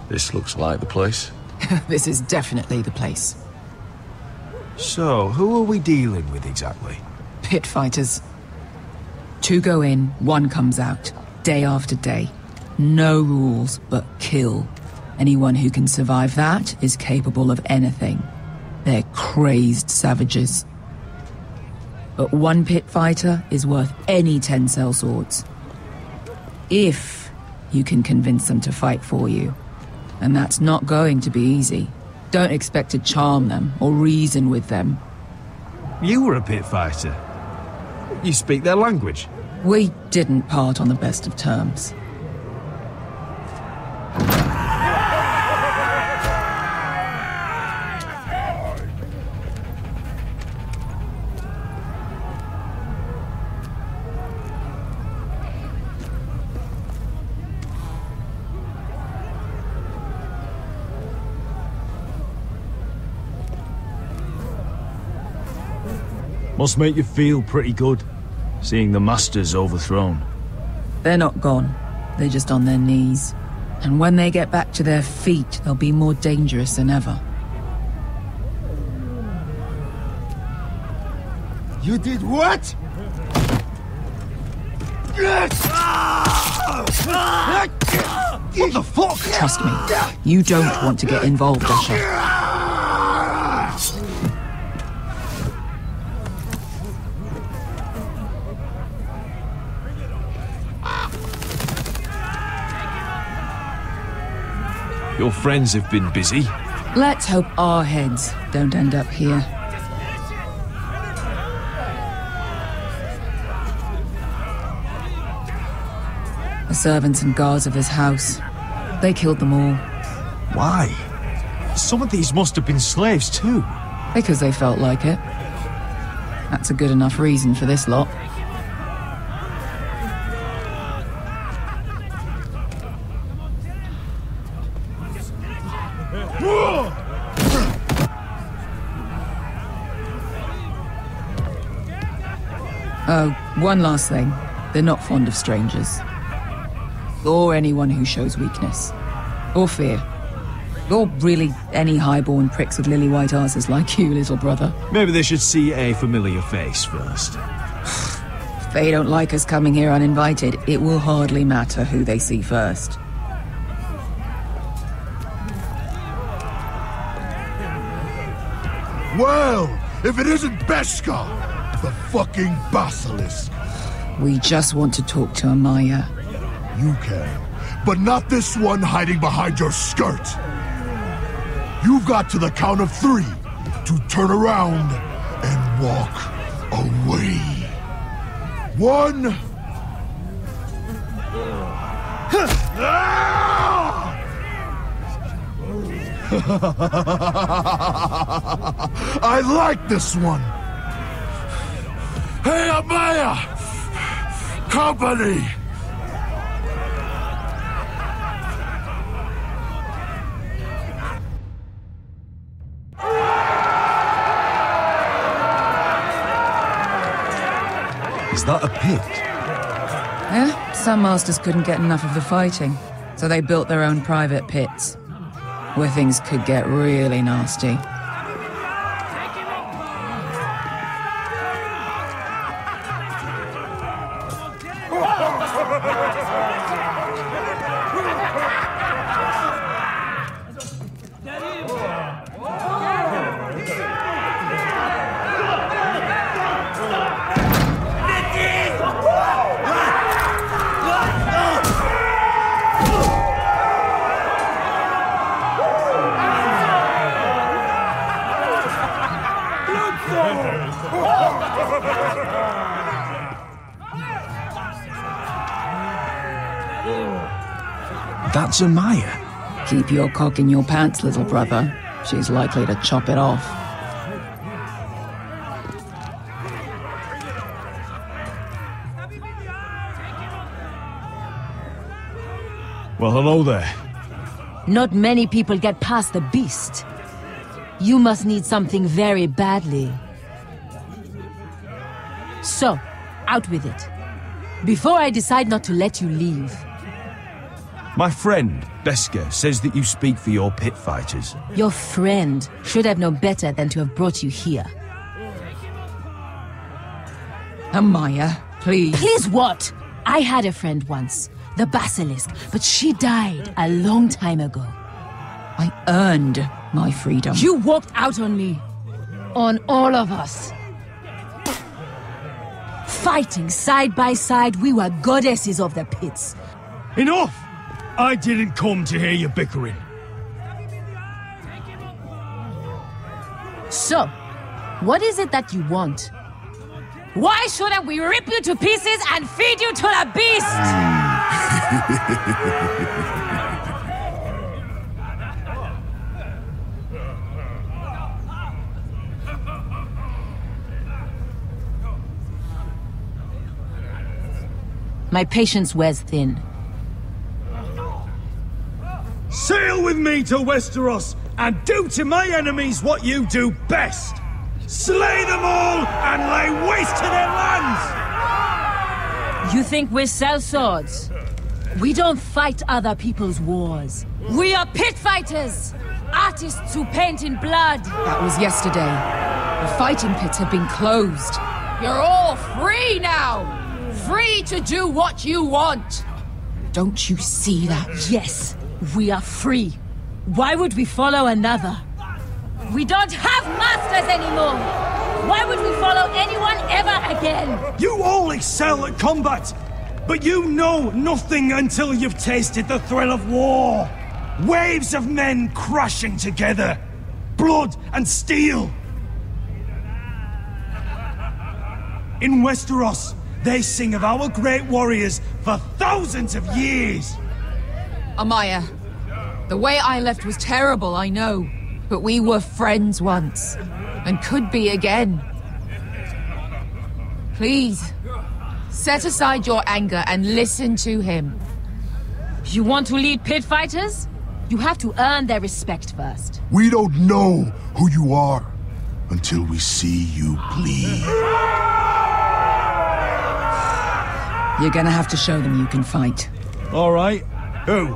This looks like the place. This is definitely the place. So, who are we dealing with exactly? Pit fighters. 2 go in, 1 comes out. Day after day. No rules, but kill. Anyone who can survive that is capable of anything. They're crazed savages. But 1 pit fighter is worth any 10 sellswords. If you can convince them to fight for you. And that's not going to be easy. Don't expect to charm them or reason with them. You were a pit fighter. You speak their language. We didn't part on the best of terms. Must make you feel pretty good, seeing the Masters overthrown. They're not gone. They're just on their knees. And when they get back to their feet, they'll be more dangerous than ever. You did what? What the fuck? Trust me, you don't want to get involved, Usher. Your friends have been busy. Let's hope our heads don't end up here. The servants and guards of this house, they killed them all. Why? Some of these must have been slaves too. Because they felt like it. That's a good enough reason for this lot. Oh, one last thing. They're not fond of strangers. Or anyone who shows weakness. Or fear. Or really any highborn pricks with lily-white asses like you, little brother. Maybe they should see a familiar face first. If they don't like us coming here uninvited, it will hardly matter who they see first. Well, if it isn't Beskar, the fucking basilisk. We just want to talk to Amaya. You can, but not this one hiding behind your skirt. You've got to the count of 3 to turn around and walk away. 1. I like this one. Hey, Amaya! Company! Is that a pit? Yeah, some masters couldn't get enough of the fighting, so they built their own private pits, where things could get really nasty. That's Amaya. Keep your cock in your pants, little brother. She's likely to chop it off. Well, hello there. Not many people get past the beast. You must need something very badly. So, out with it. Before I decide not to let you leave. My friend, Beskar, says that you speak for your pit fighters. Your friend should have known better than to have brought you here. Amaya, please. Please what? I had a friend once, the Basilisk, but she died a long time ago. I earned my freedom. You walked out on me. On all of us. Fighting side by side, we were goddesses of the pits. Enough! I didn't come to hear you bickering. So, what is it that you want? Why shouldn't we rip you to pieces and feed you to the beast? My patience wears thin. Sail with me to Westeros and do to my enemies what you do best. Slay them all and lay waste to their lands! You think we sell swords? We don't fight other people's wars. We are pit fighters! Artists who paint in blood! That was yesterday. The fighting pits have been closed. You're all free now! Free to do what you want! Don't you see that? Yes, we are free. Why would we follow another? We don't have masters anymore! Why would we follow anyone ever again? You all excel at combat, but you know nothing until you've tasted the thrill of war. Waves of men crashing together. Blood and steel. In Westeros, they sing of our great warriors for thousands of years. Amaya, the way I left was terrible, I know. But we were friends once, and could be again. Please, set aside your anger and listen to him. You want to lead pit fighters? You have to earn their respect first. We don't know who you are until we see you bleed. You're gonna have to show them you can fight. All right. Who?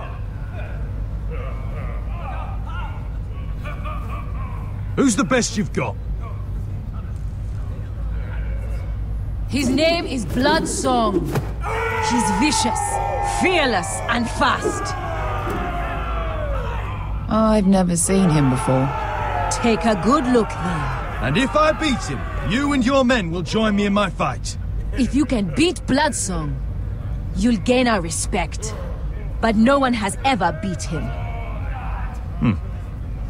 Who's the best you've got? His name is Bloodsong. He's vicious, fearless, and fast. I've never seen him before. Take a good look then. And if I beat him, you and your men will join me in my fight. If you can beat Bloodsong, you'll gain our respect. But no one has ever beat him.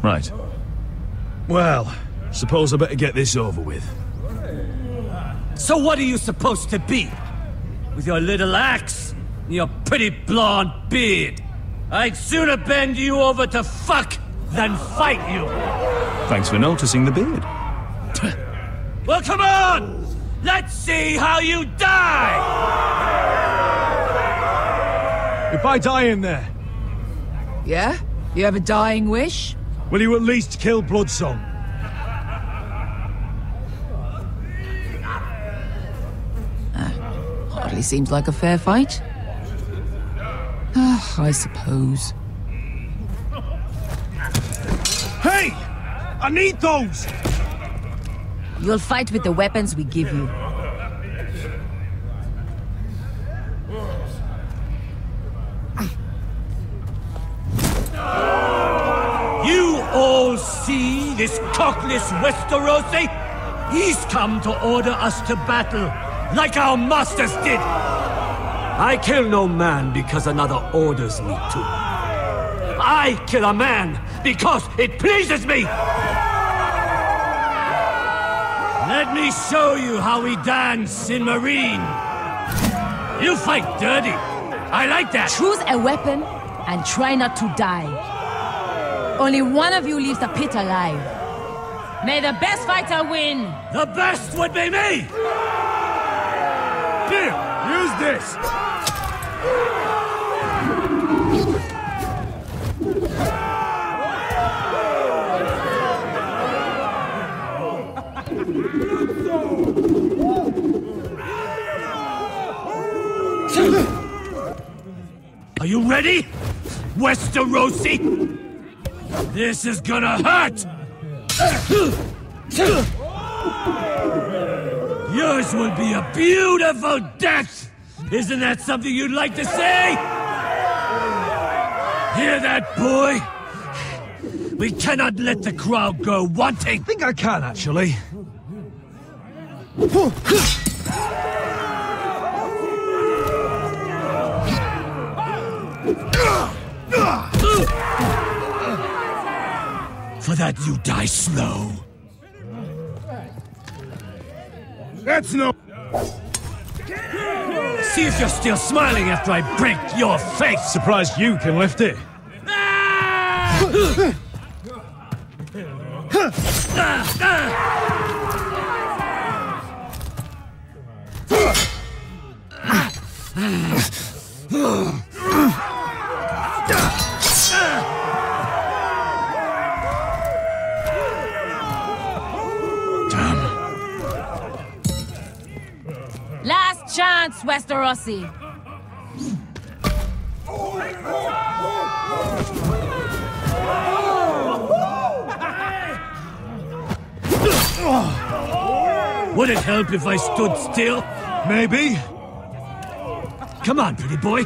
Right. Well, suppose I better get this over with. So what are you supposed to be? With your little axe and your pretty blonde beard? I'd sooner bend you over to fuck than fight you. Thanks for noticing the beard. Well, come on! Let's see how you die! If I die in there, Yeah? You have a dying wish? will you at least kill Bloodsong? Hardly seems like a fair fight. I suppose. Hey! I need those! You'll fight with the weapons we give you. You all see this cockless Westerosi? He's come to order us to battle, like our masters did. I kill no man because another orders me to. I kill a man because it pleases me. Let me show you how we dance in Meereen. You fight dirty. I like that. Choose a weapon and try not to die. Only one of you leaves the pit alive. May the best fighter win! The best would be me! Here, use this! Are you ready? Westerosi! This is gonna hurt! Yours will be a beautiful death! Isn't that something you'd like to say? Hear that, boy? We cannot let the crowd go wanting! I think I can, actually. For that you die slow. That's no... See if you're still smiling after I break your face! Surprised you can lift it. Last chance, Westerosi. Would it help if I stood still? Maybe. Come on, pretty boy.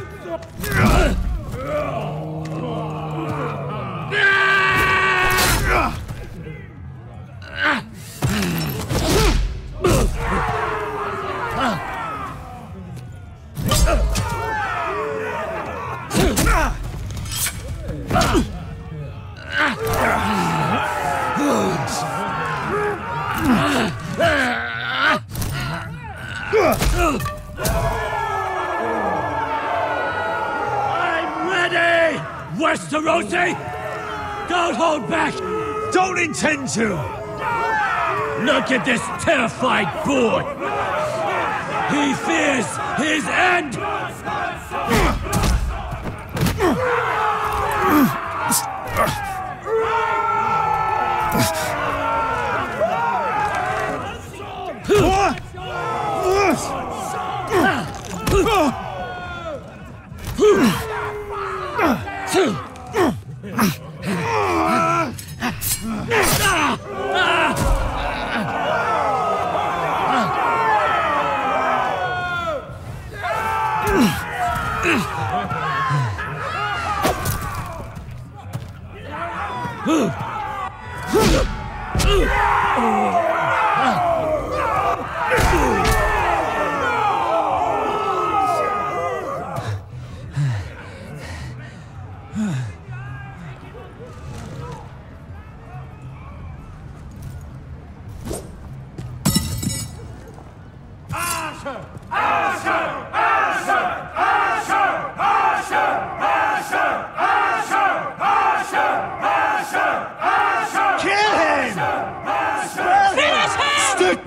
I'm ready! Westerosi! Don't hold back! Don't intend to! Look at this terrified boy! He fears his end!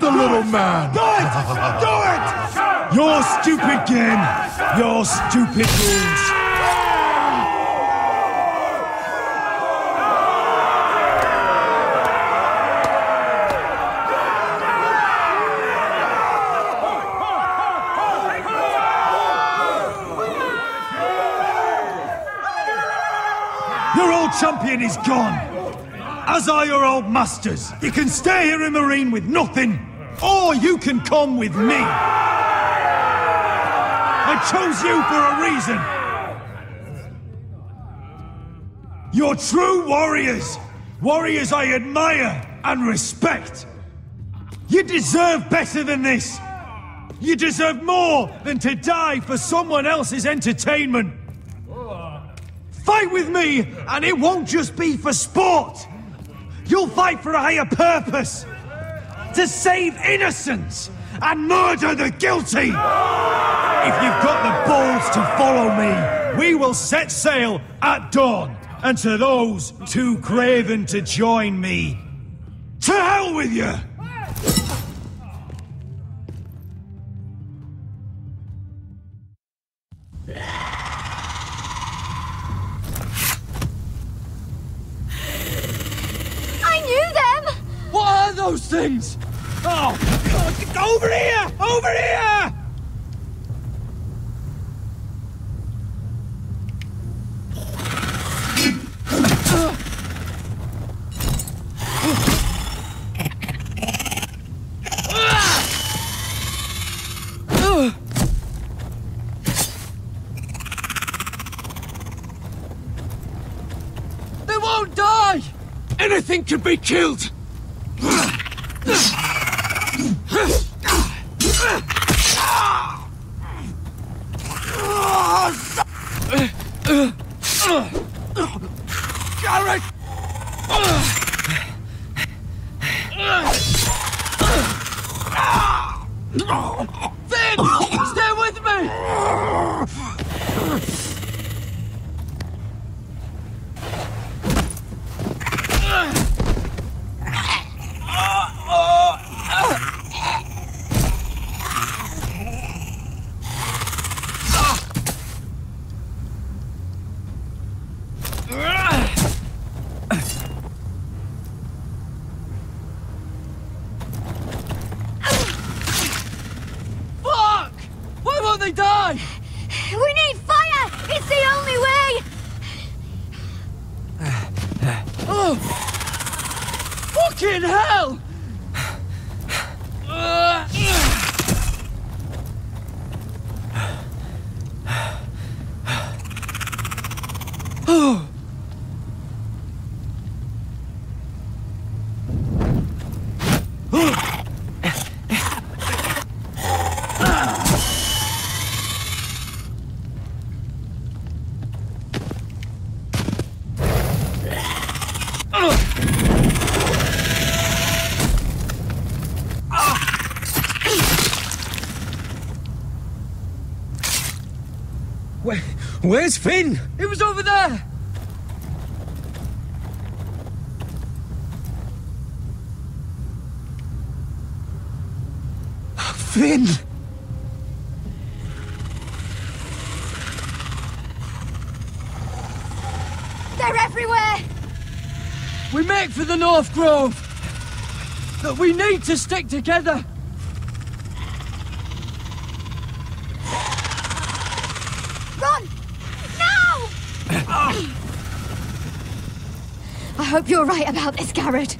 Little man! Do it! Do it! Your stupid game! Your stupid rules! Your old champion is gone! As are your old masters. You can stay here in Meereen with nothing, or you can come with me. I chose you for a reason. You're true warriors. Warriors I admire and respect. You deserve better than this. You deserve more than to die for someone else's entertainment. Fight with me, and it won't just be for sport. You'll fight for a higher purpose. To save innocents and murder the guilty! If you've got the balls to follow me, we will set sail at dawn. And to those too craven to join me, to hell with you! I knew them! What are those things? Oh, God, over here! Over here! Don't die! Anything can be killed! Gared! Finn! Stay with me! Fuck! Why won't they die? We need fire! It's the only way! Oh! Fucking hell! Oh! Where's Finn? It was over there! Finn! They're everywhere! We make for the North Grove! But we need to stick together! Run! Now! I hope you're right about this, Gared.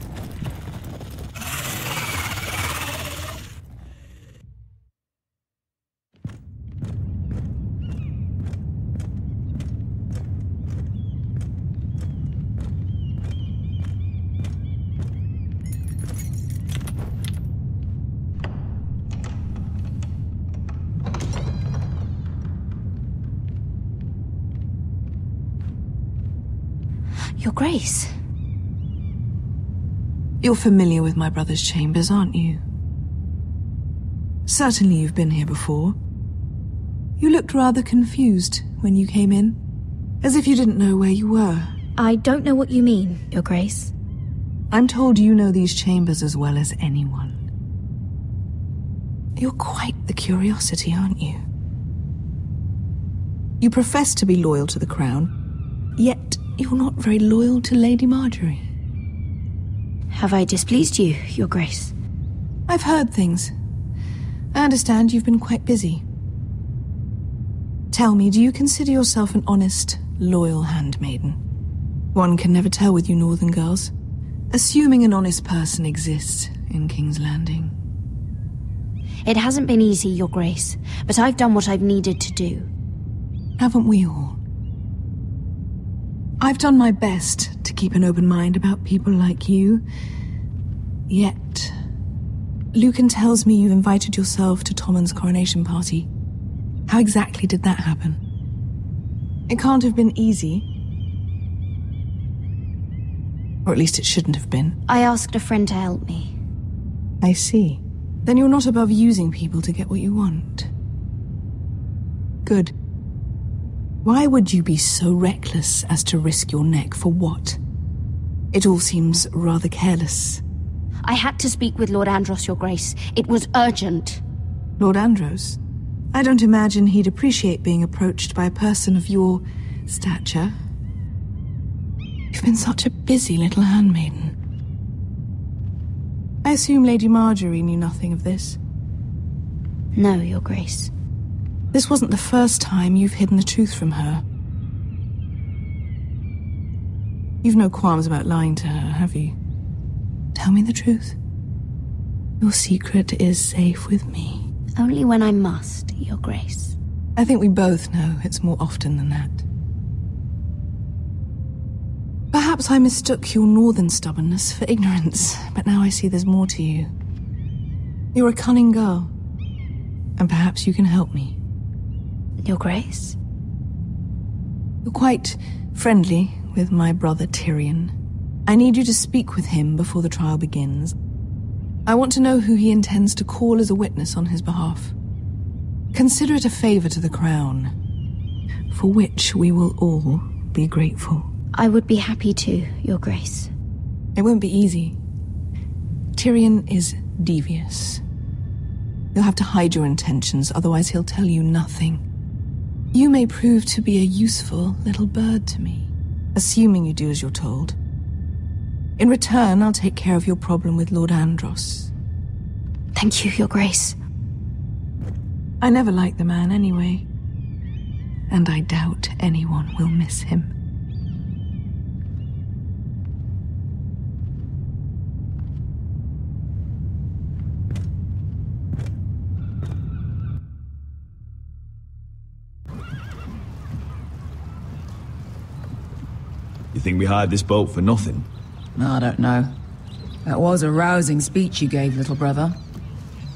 Your Grace. You're familiar with my brother's chambers, aren't you? Certainly you've been here before. You looked rather confused when you came in, as if you didn't know where you were. I don't know what you mean, Your Grace. I'm told you know these chambers as well as anyone. You're quite the curiosity, aren't you? You profess to be loyal to the crown, yet you're not very loyal to Lady Marjorie. Have I displeased you, Your Grace? I've heard things. I understand you've been quite busy. Tell me, do you consider yourself an honest, loyal handmaiden? One can never tell with you northern girls. Assuming an honest person exists in King's Landing. It hasn't been easy, Your Grace, but I've done what I've needed to do. Haven't we all? I've done my best to keep an open mind about people like you. Yet, Lucan tells me you invited yourself to Tommen's coronation party. How exactly did that happen? It can't have been easy. Or at least it shouldn't have been. I asked a friend to help me. I see. Then you're not above using people to get what you want. Good. Why would you be so reckless as to risk your neck for what? It all seems rather careless. I had to speak with Lord Andros, Your Grace. It was urgent. Lord Andros? I don't imagine he'd appreciate being approached by a person of your stature. You've been such a busy little handmaiden. I assume Lady Marjorie knew nothing of this. No, Your Grace. This wasn't the first time you've hidden the truth from her. You've no qualms about lying to her, have you? Tell me the truth. Your secret is safe with me. Only when I must, Your Grace. I think we both know it's more often than that. Perhaps Perhaps I mistook your northern stubbornness for ignorance, but now I see there's more to you. You're a cunning girl, and perhaps you can help me. Your Grace? You're quite friendly with my brother Tyrion. I need you to speak with him before the trial begins. I want to know who he intends to call as a witness on his behalf. Consider it a favor to the crown, for which we will all be grateful. I would be happy to, Your Grace. It won't be easy. Tyrion is devious. You'll have to hide your intentions, otherwise he'll tell you nothing. You may prove to be a useful little bird to me, assuming you do as you're told. In return, I'll take care of your problem with Lord Andros. Thank you, Your Grace. I never liked the man anyway, and I doubt anyone will miss him. You think we hired this boat for nothing? I don't know. That was a rousing speech you gave, little brother.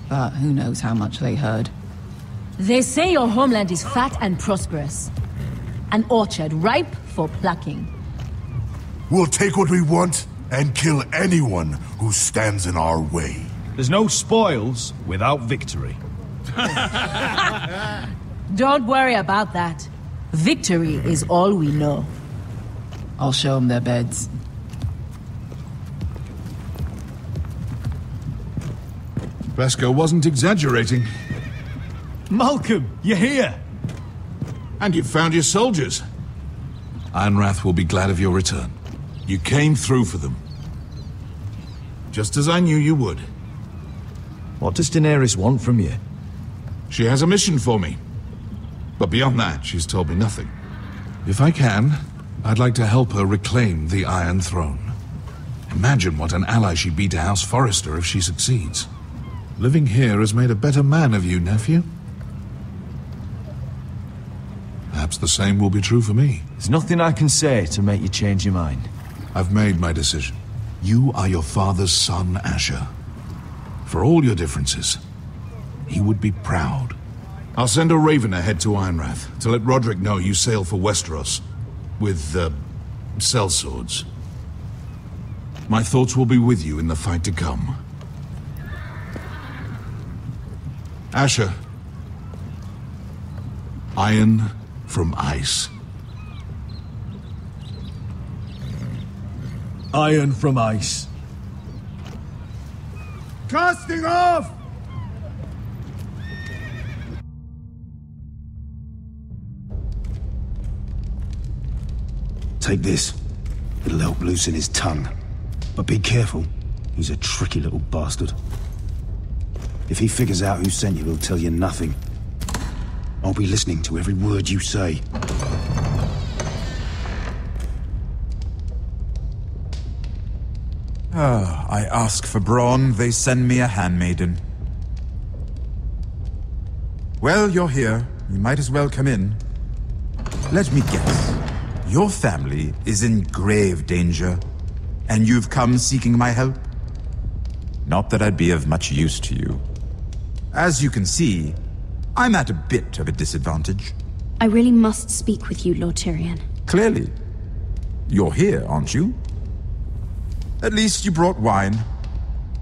But who knows how much they heard. They say your homeland is fat and prosperous. An orchard ripe for plucking. We'll take what we want and kill anyone who stands in our way. There's no spoils without victory. Don't worry about that. Victory is all we know. I'll show them their beds. Vesco wasn't exaggerating. Malcolm, you're here! And you've found your soldiers. Ironrath will be glad of your return. You came through for them. Just as I knew you would. What does Daenerys want from you? She has a mission for me. But beyond that, she's told me nothing. If I can, I'd like to help her reclaim the Iron Throne. Imagine what an ally she'd be to House Forrester if she succeeds. Living here has made a better man of you, nephew. Perhaps the same will be true for me. There's nothing I can say to make you change your mind. I've made my decision. You are your father's son, Asher. For all your differences, he would be proud. I'll send a raven ahead to Ironrath to let Rodrik know you sail for Westeros with, sellswords. My thoughts will be with you in the fight to come. Asher. Iron from ice. Iron from ice. Casting off! Take this. It'll help loosen his tongue. But be careful. He's a tricky little bastard. If he figures out who sent you, he'll tell you nothing. I'll be listening to every word you say. I ask for brawn, they send me a handmaiden. Well, you're here. You might as well come in. Let me guess. Your family is in grave danger, and you've come seeking my help? Not that I'd be of much use to you. As you can see, I'm at a bit of a disadvantage. I really must speak with you, Lord Tyrion. Clearly. You're here, aren't you? At least you brought wine.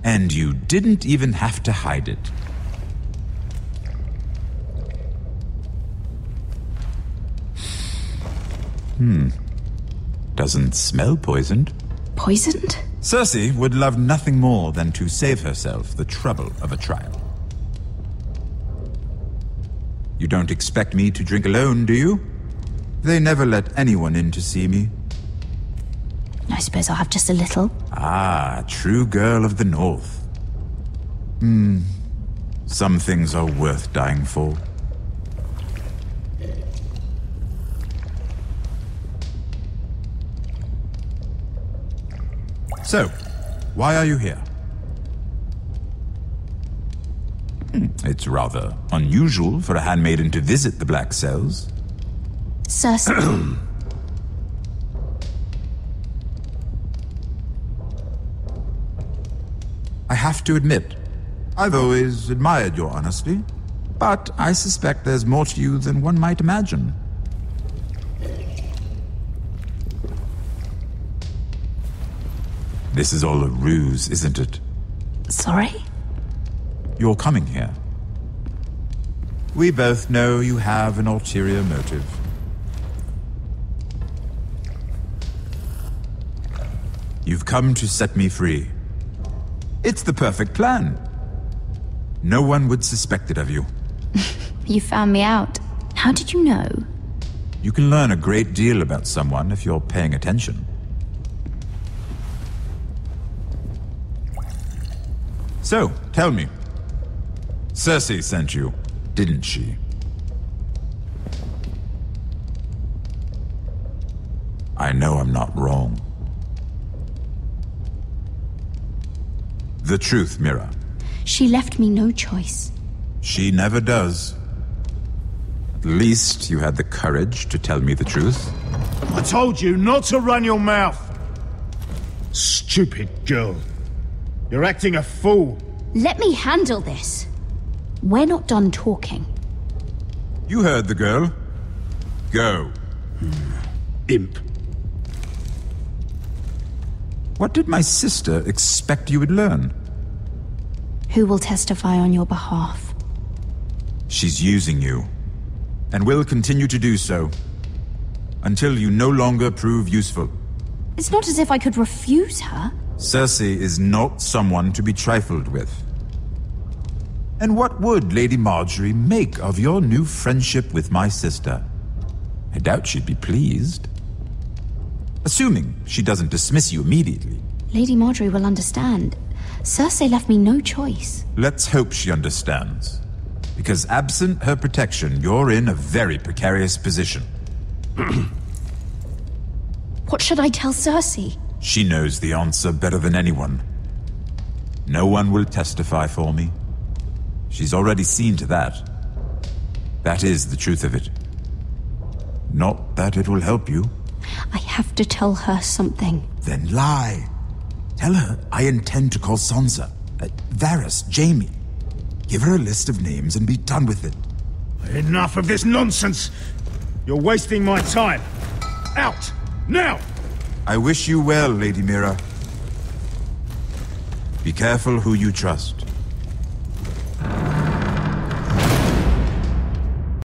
And you didn't even have to hide it. Doesn't smell poisoned. Poisoned? Cersei would love nothing more than to save herself the trouble of a trial. You don't expect me to drink alone, do you? They never let anyone in to see me. I suppose I'll have just a little. Ah, true girl of the North. Some things are worth dying for. So, why are you here? It's rather unusual for a handmaiden to visit the Black Cells. Cersei. have to admit, I've always admired your honesty, but I suspect there's more to you than one might imagine. This is all a ruse, isn't it? Sorry? You're coming here. We both know you have an ulterior motive. You've come to set me free. It's the perfect plan. No one would suspect it of you. You found me out. How did you know? You can learn a great deal about someone if you're paying attention. So, tell me. Cersei sent you, didn't she? I know I'm not wrong. The truth, Mira. She left me no choice. She never does. At least you had the courage to tell me the truth. I told you not to run your mouth. Stupid girl. You're acting a fool. Let me handle this. We're not done talking. You heard the girl. Go. Imp. What did my sister expect you would learn? Who will testify on your behalf? She's using you, and will continue to do so, until you no longer prove useful. It's not as if I could refuse her. Cersei is not someone to be trifled with. And what would Lady Margaery make of your new friendship with my sister? I doubt she'd be pleased. Assuming she doesn't dismiss you immediately. Lady Margaery will understand. Cersei left me no choice. Let's hope she understands. Because absent her protection, you're in a very precarious position. What should I tell Cersei? She knows the answer better than anyone. No one will testify for me. She's already seen to that. That is the truth of it. Not that it will help you. I have to tell her something. Then lie. Tell her I intend to call Sansa, Varys, Jaime. Give her a list of names and be done with it. Enough of this nonsense! You're wasting my time. Out! Now! I wish you well, Lady Mira. Be careful who you trust.